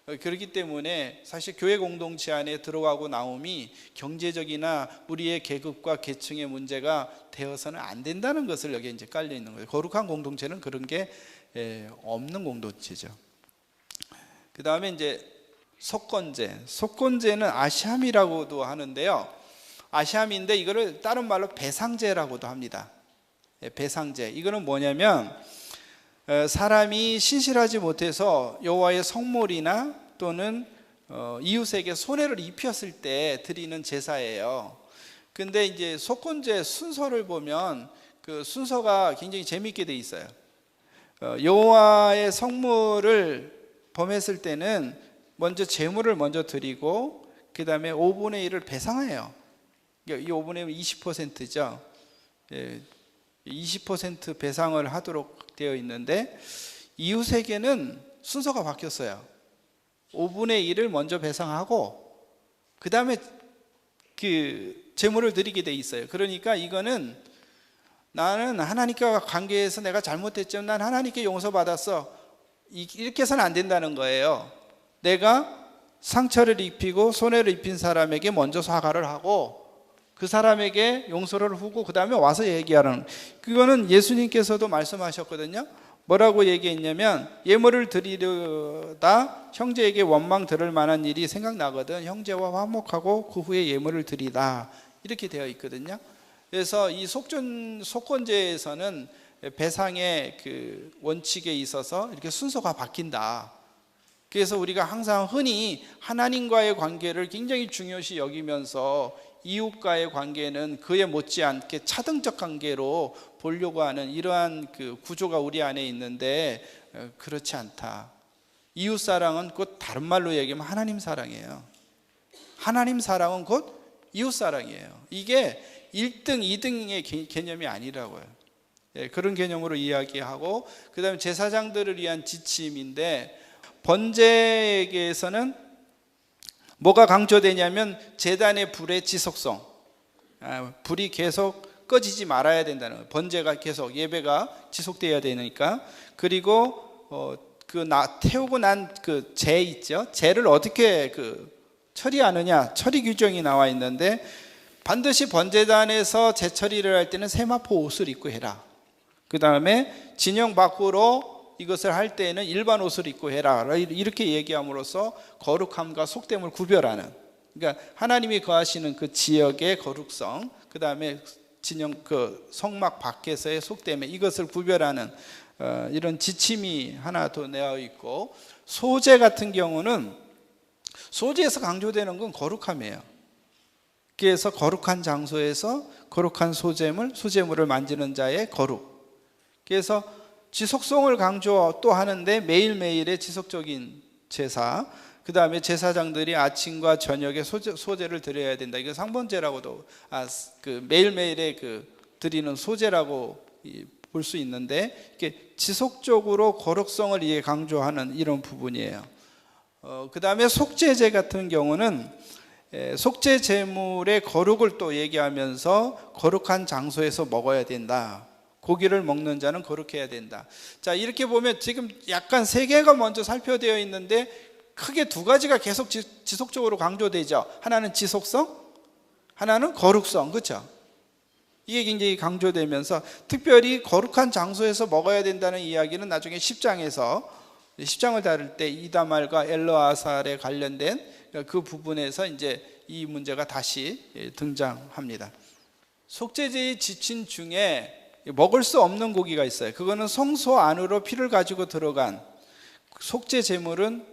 그렇기 때문에 사실 교회 공동체 안에 들어가고 나옴이 경제적이나 우리의 계급과 계층의 문제가 되어서는 안 된다는 것을 여기에 이제 깔려 있는 거예요. 거룩한 공동체는 그런 게 없는 공동체죠. 그 다음에 이제 속건제는 아시함이라고도 하는데요. 아시함인데 이거를 다른 말로 배상제라고도 합니다. 배상제. 이거는 뭐냐면, 사람이 신실하지 못해서 여호와의 성물이나 또는 이웃에게 손해를 입혔을 때 드리는 제사예요. 근데 이제 속건제 순서를 보면 그 순서가 굉장히 재미있게 돼 있어요. 여호와의 성물을 범했을 때는 먼저 제물을 먼저 드리고 그 다음에 5분의 1을 배상해요. 이 5분의 1은 20%죠. 20% 배상을 하도록 되어 있는데 이웃에게는 순서가 바뀌었어요. 5분의 1을 먼저 배상하고 그 다음에 그 제물을 드리게 돼 있어요. 그러니까 이거는 나는 하나님과 관계에서 내가 잘못했지만 난 하나님께 용서받았어, 이렇게 해서는 안 된다는 거예요. 내가 상처를 입히고 손해를 입힌 사람에게 먼저 사과를 하고 그 사람에게 용서를 하고 그 다음에 와서 얘기하는, 그거는 예수님께서도 말씀하셨거든요. 뭐라고 얘기했냐면 예물을 드리려다 형제에게 원망 들을 만한 일이 생각나거든 형제와 화목하고 그 후에 예물을 드리다, 이렇게 되어 있거든요. 그래서 이 속건제에서는 배상의 그 원칙에 있어서 이렇게 순서가 바뀐다. 그래서 우리가 항상 흔히 하나님과의 관계를 굉장히 중요시 여기면서 이웃과의 관계는 그에 못지않게 차등적 관계로 보려고 하는 이러한 그 구조가 우리 안에 있는데 그렇지 않다. 이웃 사랑은 곧 다른 말로 얘기하면 하나님 사랑이에요. 하나님 사랑은 곧 이웃 사랑이에요. 이게 1등, 2등의 개념이 아니라고요. 그런 개념으로 이야기하고 그 다음에 제사장들을 위한 지침인데 번제에게서는 뭐가 강조되냐면 제단의 불의 지속성, 불이 계속 꺼지지 말아야 된다는 거예요. 번제가 계속 예배가 지속돼야 되니까. 그리고 태우고 난 그 재 있죠. 재를 어떻게 처리하느냐, 처리 규정이 나와 있는데 반드시 번제단에서 재 처리를 할 때는 세마포 옷을 입고 해라. 그 다음에 진영 밖으로 이것을 할 때에는 일반 옷을 입고 해라. 이렇게 얘기함으로써 거룩함과 속됨을 구별하는, 그러니까 하나님이 거하시는 그 지역의 거룩성, 그 다음에 진영 그 성막 밖에서의 속됨에 이것을 구별하는 이런 지침이 하나 더 내어 있고, 소제 같은 경우는 소제에서 강조되는 건 거룩함이에요. 그래서 거룩한 장소에서 거룩한 수제물을 만지는 자의 거룩. 그래서 지속성을 강조 또 하는데 매일매일의 지속적인 제사, 그 다음에 제사장들이 아침과 저녁에 소제를 드려야 된다. 이거 상번제라고도 매일매일의 드리는 소제라고 볼 수 있는데 이게 지속적으로 거룩성을 이해 강조하는 이런 부분이에요. 그 다음에 속죄제 같은 경우는 속죄 제물의 거룩을 또 얘기하면서 거룩한 장소에서 먹어야 된다. 고기를 먹는 자는 거룩해야 된다. 자, 이렇게 보면 지금 약간 세 개가 먼저 살펴되어 있는데 크게 두 가지가 계속 지속적으로 강조되죠. 하나는 지속성, 하나는 거룩성, 그렇죠? 이게 굉장히 강조되면서 특별히 거룩한 장소에서 먹어야 된다는 이야기는 나중에 10장을 다룰 때 이다말과 엘르아살에 관련된 그 부분에서 이제 이 문제가 다시 등장합니다. 속죄제의 지침 중에 먹을 수 없는 고기가 있어요. 그거는 성소 안으로 피를 가지고 들어간 속죄 제물은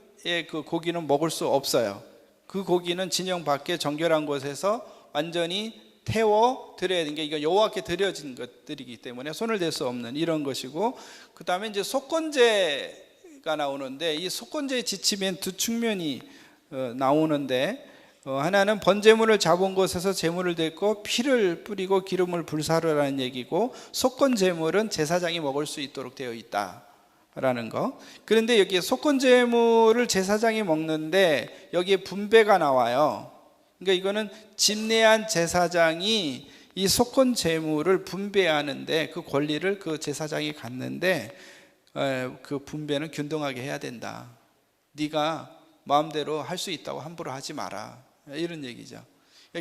그 고기는 먹을 수 없어요. 그 고기는 진영 밖에 정결한 곳에서 완전히 태워 드려야 되는 게, 이거 여호와께 드려진 것들이기 때문에 손을 댈 수 없는 이런 것이고, 그 다음에 이제 속건제가 나오는데 이 속건제의 지침엔 두 측면이 나오는데 하나는 번제물을 잡은 곳에서 제물을 댔고 피를 뿌리고 기름을 불사르라는 얘기고, 속건제물은 제사장이 먹을 수 있도록 되어 있다라는 거. 그런데 여기에 속건제물을 제사장이 먹는데 여기에 분배가 나와요. 그러니까 이거는 집례한 제사장이 이 속건제물을 분배하는데 그 권리를 그 제사장이 갖는데 그 분배는 균등하게 해야 된다. 네가 마음대로 할 수 있다고 함부로 하지 마라, 이런 얘기죠.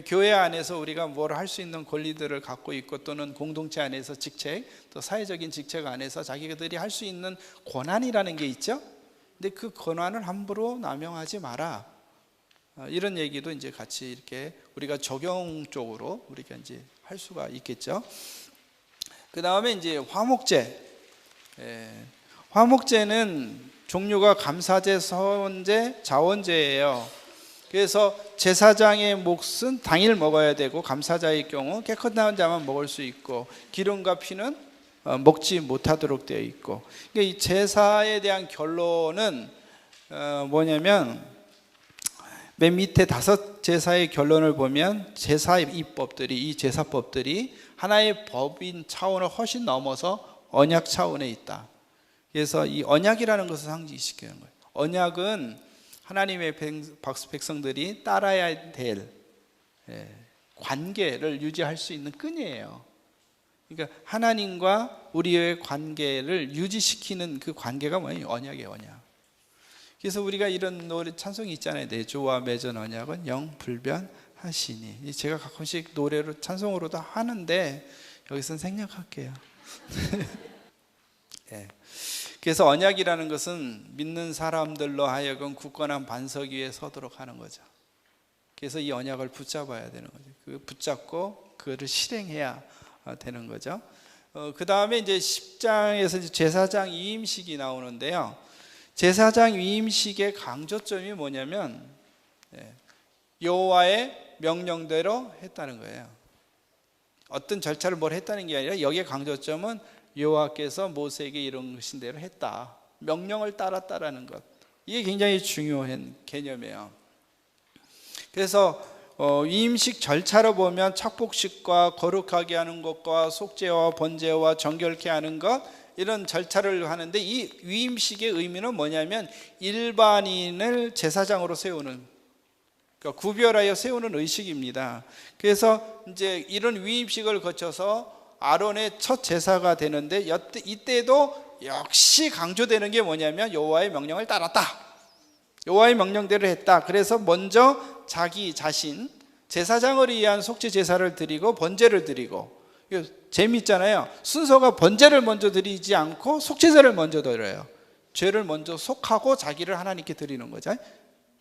교회 안에서 우리가 뭘 할 수 있는 권리들을 갖고 있고, 또는 공동체 안에서 직책, 또 사회적인 직책 안에서 자기들이 할 수 있는 권한이라는 게 있죠. 근데 그 권한을 함부로 남용하지 마라, 이런 얘기도 이제 같이 이렇게 우리가 적용 쪽으로 우리가 이제 할 수가 있겠죠. 그 다음에 이제 화목제. 화목제는 종류가 감사제, 서원제, 자원제예요. 그래서 제사장의 몫은 당일 먹어야 되고, 감사자의 경우 깨끗한 자만 먹을 수 있고, 기름과 피는 먹지 못하도록 되어 있고, 그러니까 이 제사에 대한 결론은 뭐냐면 맨 밑에 5 제사의 결론을 보면 제사 입법들이, 이 제사법들이 하나의 법인 차원을 훨씬 넘어서 언약 차원에 있다. 그래서 이 언약이라는 것을 상징시키는 거예요. 언약은 하나님의 백성들이 따라야 될 관계를 유지할 수 있는 끈이에요. 그러니까 하나님과 우리의 관계를 유지시키는 그 관계가 뭐예요? 언약이에요, 언약. 그래서 우리가 이런 노래 찬송이 있잖아요. 내 주와 맺은 언약은 영불변하시니. 제가 가끔씩 노래로 찬송으로도 하는데 여기서는 생략할게요. 네. 그래서 언약이라는 것은 믿는 사람들로 하여금 굳건한 반석 위에 서도록 하는 거죠. 그래서 이 언약을 붙잡아야 되는 거죠. 그 붙잡고 그거를 실행해야 되는 거죠. 그 다음에 이제 10장에서 제사장 위임식이 나오는데요. 제사장 위임식의 강조점이 뭐냐면 여호와의 명령대로 했다는 거예요. 어떤 절차를 뭘 했다는 게 아니라 여기에 강조점은 여호와께서 모세에게 이루신 대로 했다. 명령을 따랐다라는 것. 이게 굉장히 중요한 개념이에요. 그래서 위임식 절차로 보면 착복식과 거룩하게 하는 것과 속죄와 번제와 정결케 하는 것, 이런 절차를 하는데, 이 위임식의 의미는 뭐냐면 일반인을 제사장으로 세우는, 그러니까 구별하여 세우는 의식입니다. 그래서 이제 이런 위임식을 거쳐서 아론의 첫 제사가 되는데, 이때도 역시 강조되는 게 뭐냐면 여호와의 명령을 따랐다. 여호와의 명령대로 했다. 그래서 먼저 자기 자신 제사장을 위한 속죄 제사를 드리고 번제를 드리고, 재미있잖아요. 순서가 번제를 먼저 드리지 않고 속죄제를 먼저 드려요. 죄를 먼저 속하고 자기를 하나님께 드리는 거죠.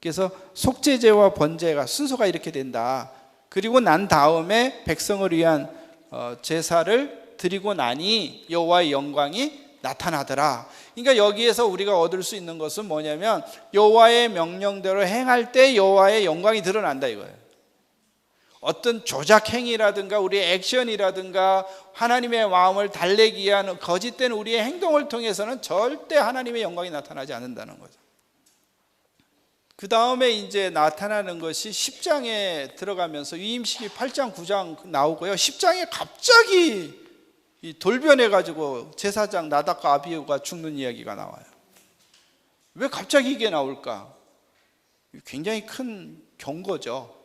그래서 속죄제와 번제가 순서가 이렇게 된다. 그리고 난 다음에 백성을 위한 제사를 드리고 나니 여호와의 영광이 나타나더라. 그러니까 여기에서 우리가 얻을 수 있는 것은 뭐냐면 여호와의 명령대로 행할 때 여호와의 영광이 드러난다 이거예요. 어떤 조작 행위라든가 우리의 액션이라든가 하나님의 마음을 달래기 위한 거짓된 우리의 행동을 통해서는 절대 하나님의 영광이 나타나지 않는다는 거죠. 그 다음에 이제 나타나는 것이 10장에 들어가면서 위임식이 8장 9장 나오고요. 10장에 갑자기 돌변해가지고 제사장 나답과 아비후가 죽는 이야기가 나와요. 왜 갑자기 이게 나올까? 굉장히 큰 경고죠.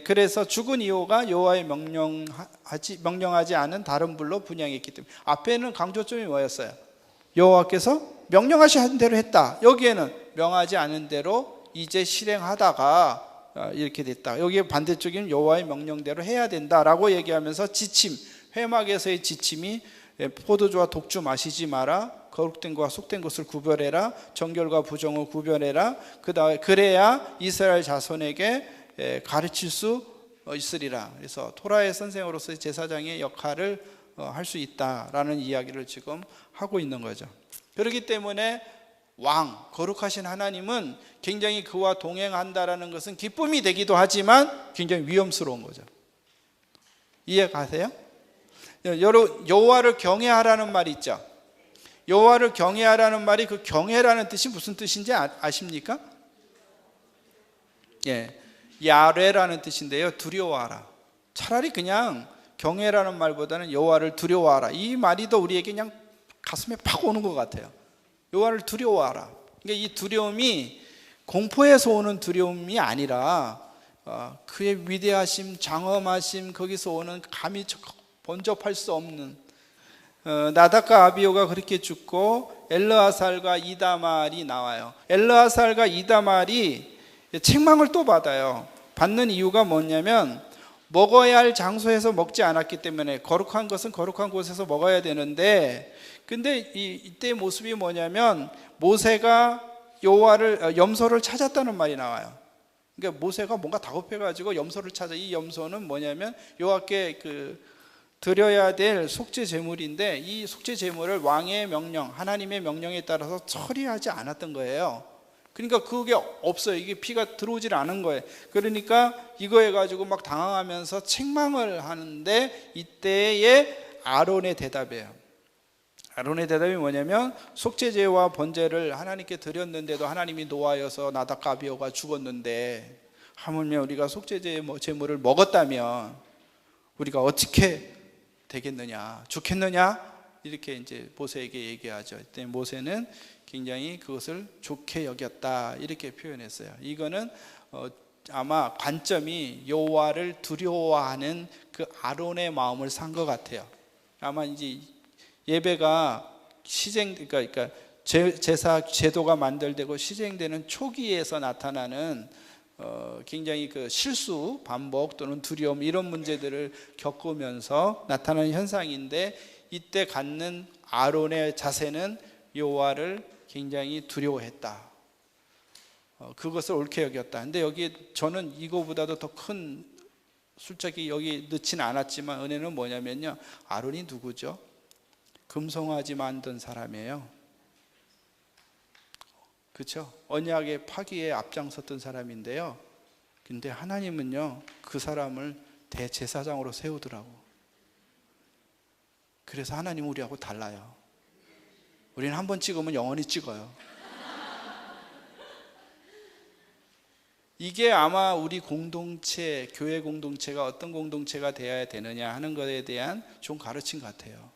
그래서 죽은 이후가 여호와의 명령하지 않은 다른 불로 분향했기 때문에, 앞에는 강조점이 뭐였어요? 여호와께서 명령하신 대로 했다. 여기에는 명하지 않은 대로 이제 실행하다가 이렇게 됐다. 여기에 반대쪽에는 여호와의 명령대로 해야 된다라고 얘기하면서 지침, 회막에서의 지침이 포도주와 독주 마시지 마라, 거룩된 것과 속된 것을 구별해라, 정결과 부정을 구별해라. 그래야 이스라엘 자손에게 가르칠 수 있으리라. 그래서 토라의 선생으로서의 제사장의 역할을 할 수 있다라는 이야기를 지금 하고 있는 거죠. 그렇기 때문에 왕, 거룩하신 하나님은 굉장히 그와 동행한다라는 것은 기쁨이 되기도 하지만 굉장히 위험스러운 거죠. 이해 가세요? 여러분, 여호와를 경외하라는 말이 있죠. 여호와를 경외하라는 말이, 그 경외라는 뜻이 무슨 뜻인지 아십니까? 야뢰라는 뜻인데요, 두려워하라. 차라리 그냥 경외라는 말보다는 여호와를 두려워하라, 이 말이 더 우리에게 그냥 가슴에 팍 오는 것 같아요. 여호와를 두려워하라. 그러니까 이 두려움이 공포에서 오는 두려움이 아니라 그의 위대하심, 장엄하심, 거기서 오는 감히 번접할 수 없는, 나답과 아비후가 그렇게 죽고 엘르아살과 이다말이 나와요. 엘르아살과 이다말이 책망을 또 받아요. 받는 이유가 뭐냐면 먹어야 할 장소에서 먹지 않았기 때문에, 거룩한 것은 거룩한 곳에서 먹어야 되는데, 근데 이때의 모습이 뭐냐면 모세가 염소를 찾았다는 말이 나와요. 그러니까 모세가 뭔가 다급해가지고 염소를 찾아. 이 염소는 뭐냐면 여호와께 드려야 될 속죄 제물인데, 이 속죄 제물을 왕의 명령, 하나님의 명령에 따라서 처리하지 않았던 거예요. 그러니까 그게 없어요. 이게 피가 들어오질 않은 거예요. 그러니까 이거 해가지고 막 당황하면서 책망을 하는데, 이때의 아론의 대답이에요. 아론의 대답이 뭐냐면 속죄제와 번제를 하나님께 드렸는데도 하나님이 노하여서 나답과 아비후가 죽었는데 하물며 우리가 속죄제의 제물을 먹었다면 우리가 어떻게 되겠느냐, 죽겠느냐, 이렇게 이제 모세에게 얘기하죠. 그때 모세는 굉장히 그것을 좋게 여겼다 이렇게 표현했어요. 이거는 아마 관점이 여호와를 두려워하는 그 아론의 마음을 산 것 같아요. 아마 이제 예배가 그러니까 제사 제도가 만들되고 시행되는 초기에서 나타나는 굉장히 그 실수, 반복 또는 두려움 이런 문제들을 겪으면서 나타나는 현상인데 이때 갖는 아론의 자세는 여호와를 굉장히 두려워했다. 그것을 옳게 여겼다. 근데 여기 저는 이거보다도 더 큰 솔직히 여기 넣지는 않았지만 은혜는 뭐냐면요, 아론이 누구죠? 금송아지 만든 사람이에요. 그렇죠? 언약의 파기에 앞장섰던 사람인데요. 근데 하나님은요, 그 사람을 대제사장으로 세우더라고. 그래서 하나님은 우리하고 달라요. 우리는 한 번 찍으면 영원히 찍어요. 이게 아마 우리 공동체, 교회 공동체가 어떤 공동체가 되어야 되느냐 하는 것에 대한 좀 가르침 같아요.